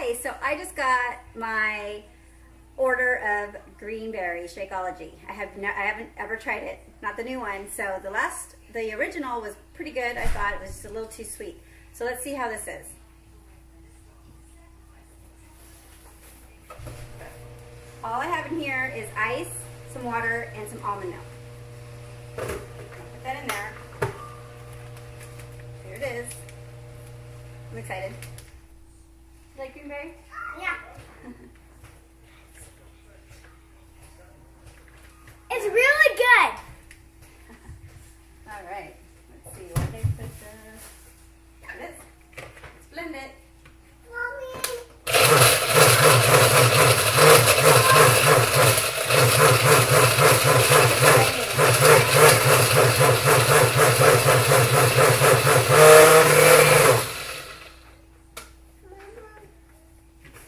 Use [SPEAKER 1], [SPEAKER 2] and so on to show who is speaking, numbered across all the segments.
[SPEAKER 1] Hey, so I just got my order of Greenberry Shakeology. I haven't ever tried it, not the new one. So the original was pretty good. I thought it was just a little too sweet. So let's see how this is. All I have in here is ice, some water, and some almond milk. Put that in there. Here it is. I'm excited. You like Greenberry?
[SPEAKER 2] Yeah. It's really good.
[SPEAKER 1] All right. Let's see. Where they put the... There it is. Let's blend it.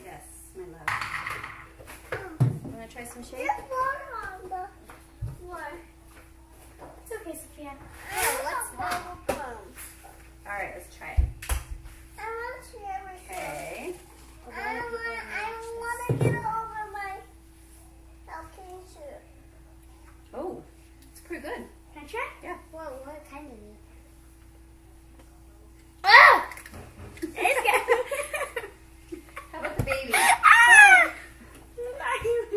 [SPEAKER 1] Yes, my love. Want to try some shake?
[SPEAKER 2] It's okay, Sophia.
[SPEAKER 1] All right, let's try it. Okay. Oh, it's pretty good.
[SPEAKER 2] Can I try?
[SPEAKER 1] Yeah.
[SPEAKER 2] Whoa, what kind of meat? Oh! It's good.
[SPEAKER 1] How about the baby?
[SPEAKER 2] Ah!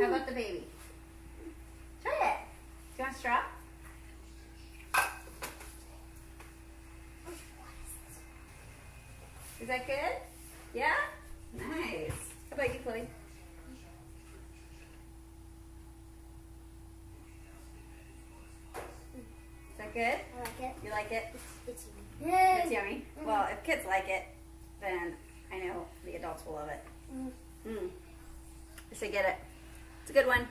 [SPEAKER 1] How about the baby? Try it. Do you want a straw? Is that good? Yeah? Nice. How about you, Chloe? Is that good?
[SPEAKER 2] I like it.
[SPEAKER 1] You like it?
[SPEAKER 2] It's
[SPEAKER 1] It's yummy. Well, if kids like it, then I know the adults will love it. I say get it. It's a good one.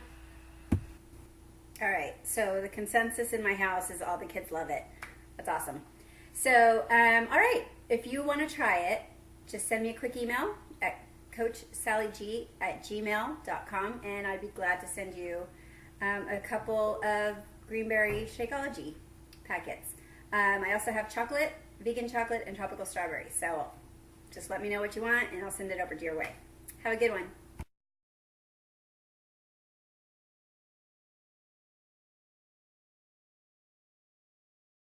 [SPEAKER 1] All right, so the consensus in my house is all the kids love it. That's awesome. So, all right, if you want to try it, just send me a quick email at coachsallyg@gmail.com, and I'd be glad to send you a couple of Greenberry Shakeology packets. I also have chocolate, vegan chocolate, and tropical strawberries. So just let me know what you want, and I'll send it over to your way. Have a good one.